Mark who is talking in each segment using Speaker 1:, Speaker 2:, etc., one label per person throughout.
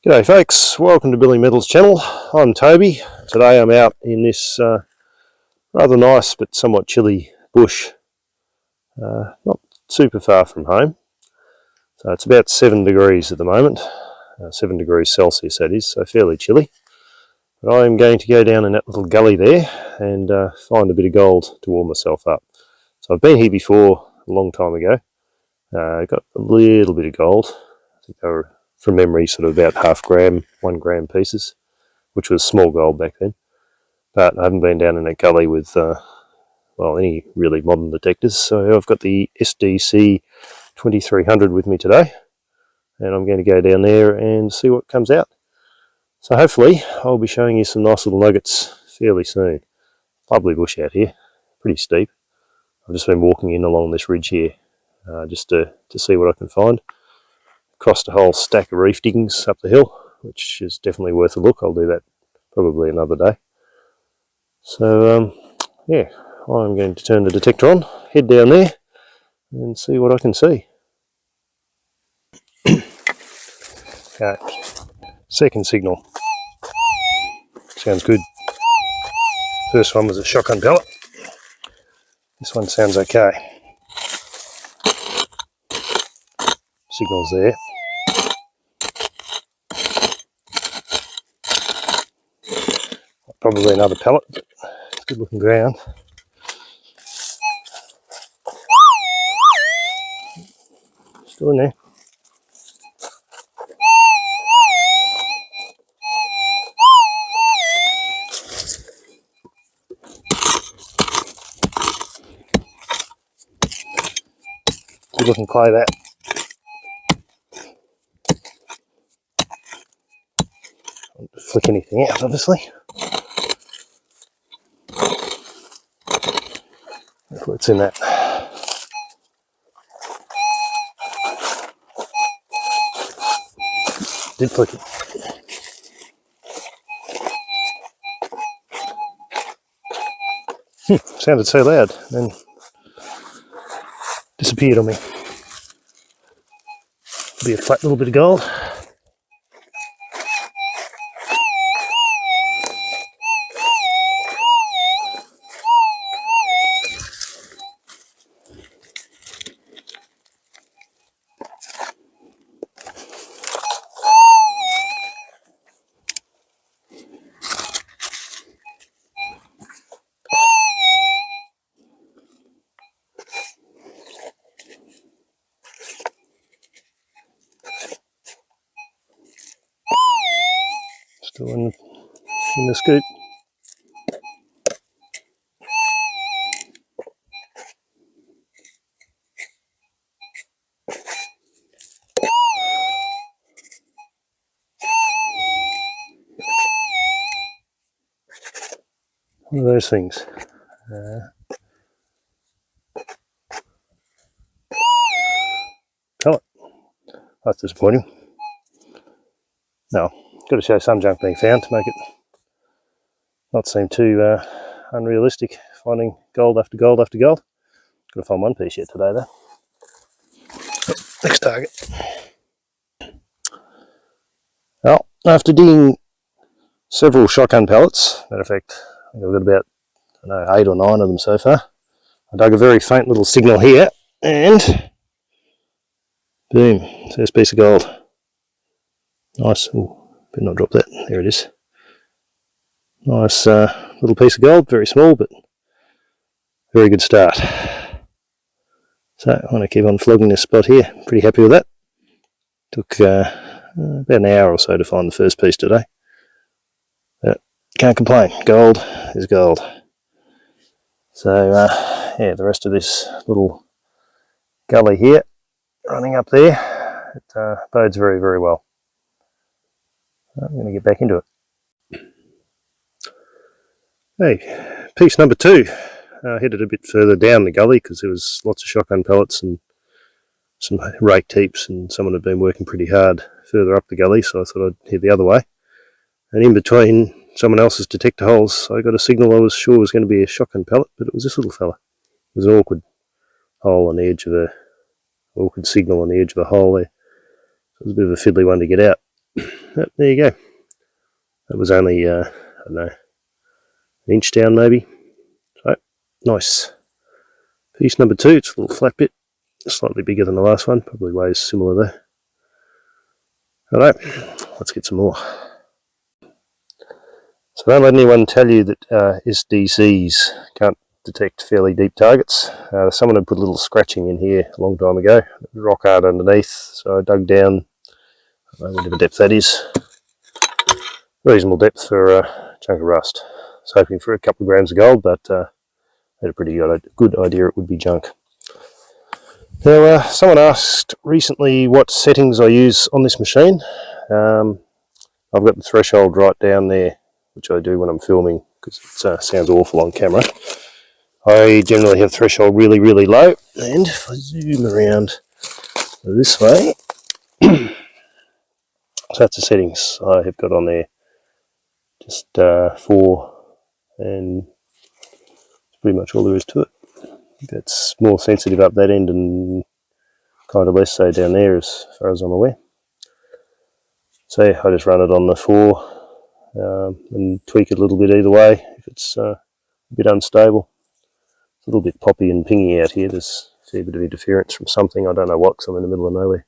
Speaker 1: G'day folks, welcome to Billy Metals channel. I'm Toby. Today I'm out in this rather nice but somewhat chilly bush, not super far from home. So it's about 7 degrees at the moment, 7 degrees Celsius that is, so fairly chilly. But I'm going to go down in that little gully there and find a bit of gold to warm myself up. So I've been here before a long time ago. Got a little bit of gold. I think they were, from memory, sort of about half gram, 1 gram pieces, which was small gold back then. But I haven't been down in that gully with, any really modern detectors. So I've got the SDC 2300 with me today, and I'm going to go down there and see what comes out. So hopefully I'll be showing you some nice little nuggets fairly soon. Lovely bush out here, pretty steep. I've just been walking in along this ridge here just to see what I can find. Crossed a whole stack of reef diggings up the hill, which is definitely worth a look. I'll do that probably another day. So, yeah, I'm going to turn the detector on, head down there, and see what I can see. Okay, second signal. Sounds good. First one was a shotgun pellet. This one sounds okay. Signal's there. Probably another pellet, but it's good looking ground. Still in there. Good looking clay that. Don't flick anything out, obviously. That's what's in that. Did flick it. Sounded so loud, then disappeared on me. Be a flat little bit of gold. Still in the scoop. One of those things. Pellet. That's disappointing. No, got to show some junk being found to make it not seem too unrealistic, finding gold after gold after gold. Got to find one piece yet today though. Next target. Well, after digging several shotgun pellets, matter of fact, I've got about 8 or 9 of them so far. I dug a very faint little signal here, and boom, first piece of gold. Nice. Ooh, better not drop that. There it is. Nice little piece of gold, very small, but very good start. So I want to keep on flogging this spot here. Pretty happy with that. Took about an hour or so to find the first piece today. But can't complain. Gold is gold. So yeah, the rest of this little gully here, running up there, it bodes very, very well. I'm going to get back into it. Hey, piece number 2. Headed a bit further down the gully because there was lots of shotgun pellets and some raked heaps, and someone had been working pretty hard further up the gully, so I thought I'd head the other way. And in between someone else's detector holes, I got a signal I was sure was going to be a shotgun pellet, but it was this little fella. It was an awkward hole on the edge of awkward signal on the edge of a hole there. It was a bit of a fiddly one to get out. Yep, there you go. That was only, I don't know, an inch down maybe. So, nice. Piece number 2, it's a little flat bit, slightly bigger than the last one, probably weighs similar there. Alright, let's get some more. So don't let anyone tell you that SDCs can't detect fairly deep targets. Someone had put a little scratching in here a long time ago, rock hard underneath, so I dug down, I don't know whatever depth that is, reasonable depth for a chunk of rust. I was hoping for a couple of grams of gold, but had a pretty good idea it would be junk. Now, someone asked recently what settings I use on this machine. I've got the threshold right down there, which I do when I'm filming because it sounds awful on camera. I generally have threshold really, really low, and if I zoom around this way, so that's the settings I have got on there. Just 4, and that's pretty much all there is to it. That's more sensitive up that end and kind of less so down there as far as I'm aware. So yeah, I just run it on the 4 and tweak it a little bit either way if it's a bit unstable. It's a little bit poppy and pingy out here. There's a fair bit of interference from something. I don't know what, because I'm in the middle of nowhere.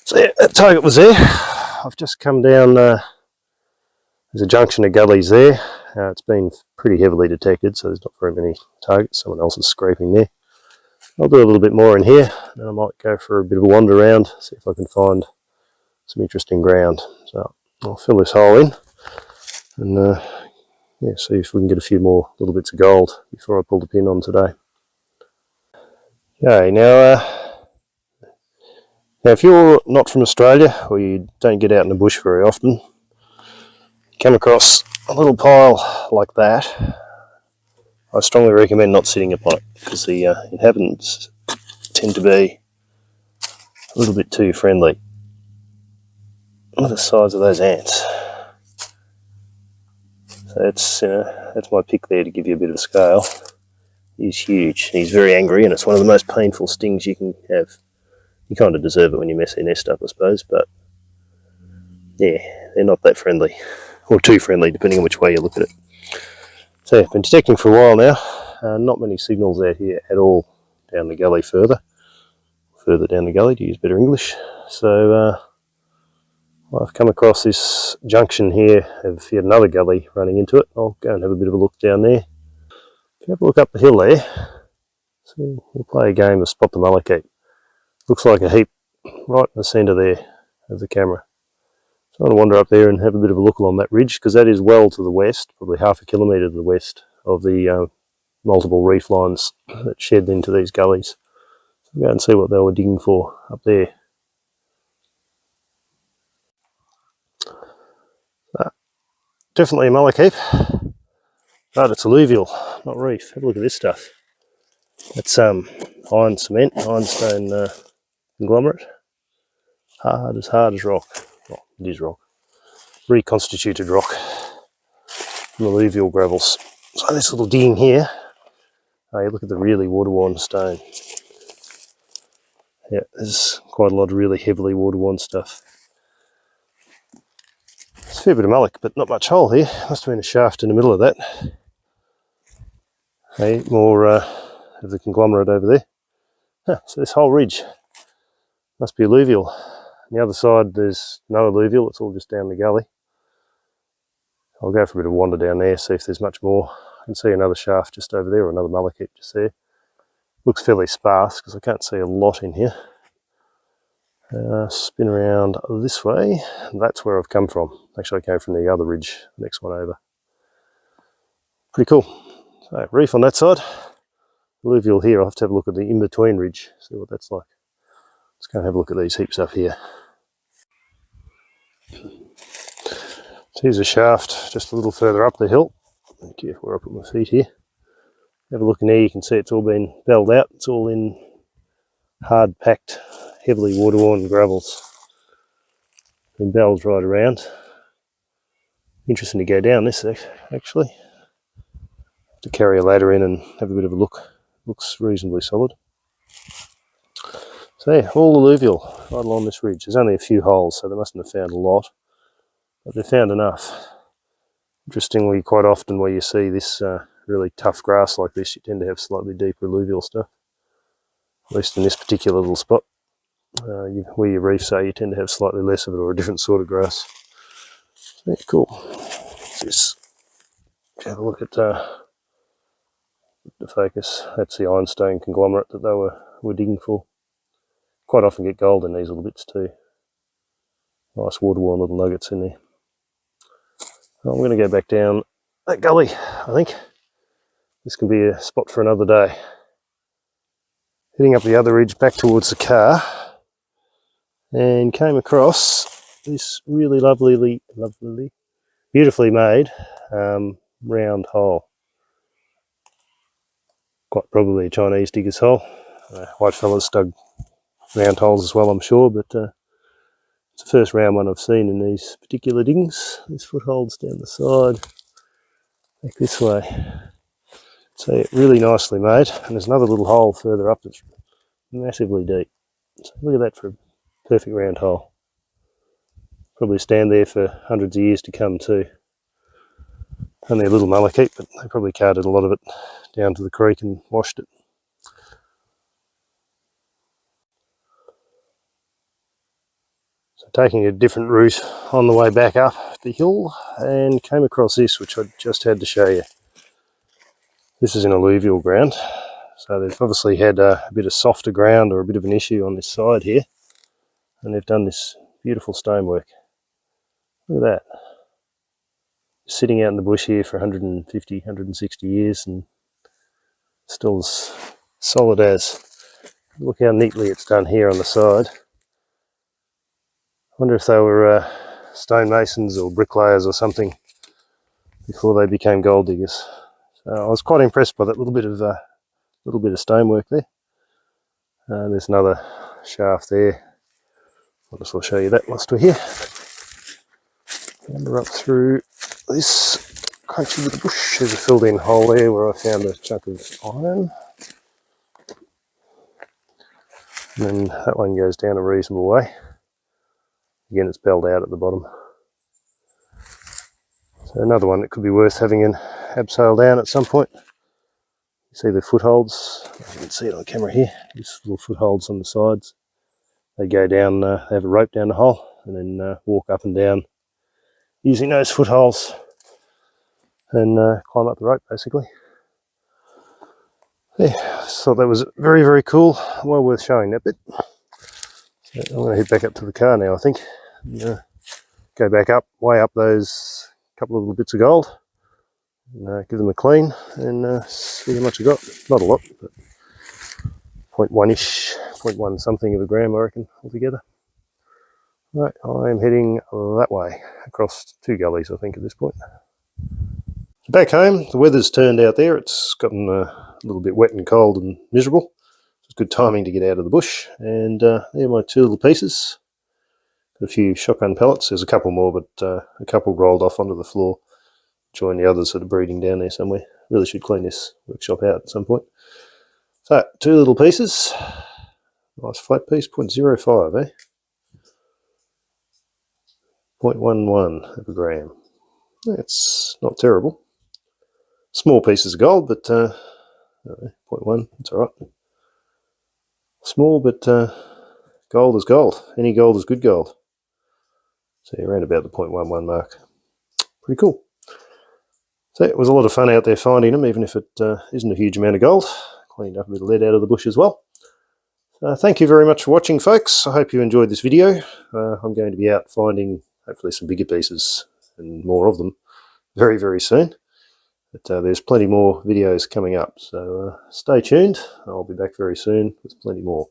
Speaker 1: So yeah, that target was there. I've just come down, there's a junction of gullies there. It's been pretty heavily detected, so there's not very many targets. Someone else is scraping there. I'll do a little bit more in here, then I might go for a bit of a wander around, see if I can find some interesting ground. So I'll fill this hole in and yeah, see if we can get a few more little bits of gold before I pull the pin on today. Okay, now if you're not from Australia or you don't get out in the bush very often, you come across a little pile like that, I strongly recommend not sitting upon it because the inhabitants tend to be a little bit too friendly. Look at the size of those ants. So that's my pick there to give you a bit of scale. He's huge. He's very angry, and it's one of the most painful stings you can have. You kind of deserve it when you mess their nest up, I suppose, but yeah, they're not that friendly, or too friendly, depending on which way you look at it. So I've been detecting for a while now. Not many signals out here at all down the gully further down the gully, to use better English. So I've come across this junction here of yet another gully running into it. I'll go and have a bit of a look down there. If you have a look up the hill there, so we'll play a game of spot the mullock. Looks like a heap right in the centre there of the camera. So I'm going to wander up there and have a bit of a look along that ridge, because that is well to the west, probably half a kilometre to the west of the multiple reef lines that shed into these gullies. So we'll go and see what they were digging for up there. Definitely a mullock heap, but it's alluvial, not reef. Have a look at this stuff. That's iron cement, ironstone conglomerate. Hard as rock. Well, it is rock. Reconstituted rock from alluvial gravels. So this little digging here, you look at the really water-worn stone. Yeah, there's quite a lot of really heavily water-worn stuff. It's a fair bit of mullock, but not much hole here. Must have been a shaft in the middle of that. Hey, more of the conglomerate over there. So this whole ridge must be alluvial. On the other side there's no alluvial, it's all just down the gully. I'll go for a bit of a wander down there, see if there's much more. I can see another shaft just over there, or another mullock heap just there. Looks fairly sparse because I can't see a lot in here. Spin around this way, and that's where I've come from. Actually, I came from the other ridge, the next one over. Pretty cool. So, reef on that side, alluvial here. I'll have to have a look at the in-between ridge, see what that's like. Let's go and have a look at these heaps up here. So here's a shaft just a little further up the hill. Be careful where I put my feet here. Have a look in there, you can see it's all been belled out. It's all in hard packed, heavily water-worn gravels. Been belled right around. Interesting to go down this actually. Have to carry a ladder in and have a bit of a look. Looks reasonably solid. So yeah, all alluvial right along this ridge. There's only a few holes, so they mustn't have found a lot. but they found enough. Interestingly, quite often where you see this really tough grass like this, you tend to have slightly deeper alluvial stuff. At least in this particular little spot. Where your reefs are, you tend to have slightly less of it, or a different sort of grass. So, yeah, cool. Just have a look at the focus. That's the ironstone conglomerate that they were digging for. Quite often get gold in these little bits too. Nice water-worn little nuggets in there. I'm going to go back down that gully, I think. This can be a spot for another day. Heading up the other ridge back towards the car, and came across this really beautifully made round hole. Quite probably a Chinese digger's hole. White fellas dug round holes as well, I'm sure, but it's the first round one I've seen in these particular diggings. These footholds down the side, back this way. So really nicely made, and there's another little hole further up that's massively deep. So look at that for a perfect round hole. Probably stand there for hundreds of years to come too. Only a little malachite, but they probably carted a lot of it down to the creek and washed it. So taking a different route on the way back up the hill, and came across this, which I just had to show you. This is in alluvial ground, so they've obviously had a bit of softer ground or a bit of an issue on this side here, and they've done this beautiful stonework. Look at that. Sitting out in the bush here for 150, 160 years and still as solid as. Look how neatly it's done here on the side. I wonder if they were stonemasons or bricklayers or something before they became gold diggers. So I was quite impressed by that little bit of stonework there. There's another shaft there. I'll just show you that whilst we're here. And we're up through this crunchy little bush. There's a filled in hole there where I found a chunk of iron. And then that one goes down a reasonable way. Again, it's belled out at the bottom. So another one that could be worth having an abseil down at some point. You see the footholds, you can see it on camera here, these little footholds on the sides. They go down, they have a rope down the hole, and then walk up and down using those footholds and climb up the rope basically. Yeah, so that was very, very cool, well worth showing that bit. So I'm going to head back up to the car now, I think. And, go back up, weigh up those couple of little bits of gold, and give them a clean, and see how much I got. Not a lot, but 0.1-ish, 0.1 something of a gram, I reckon, altogether. Right, I'm heading that way, across 2 gullies, I think, at this point. So back home, the weather's turned out there. It's gotten a little bit wet and cold and miserable. It's good timing to get out of the bush, and there are my 2 little pieces. Got a few shotgun pellets. There's a couple more, but a couple rolled off onto the floor. Join the others that are breeding down there somewhere. Really should clean this workshop out at some point. So, 2 little pieces. Nice flat piece, 0.05, eh? 0.11 of a gram. That's not terrible. Small pieces of gold, but 0.1, that's alright. Small, but gold is gold. Any gold is good gold. So around about the 0.11 mark. Pretty cool. So it was a lot of fun out there finding them, even if it isn't a huge amount of gold. Cleaned up a bit of lead out of the bush as well. Thank you very much for watching, folks. I hope you enjoyed this video. I'm going to be out finding hopefully some bigger pieces and more of them very, very soon. But there's plenty more videos coming up, so stay tuned. I'll be back very soon with plenty more.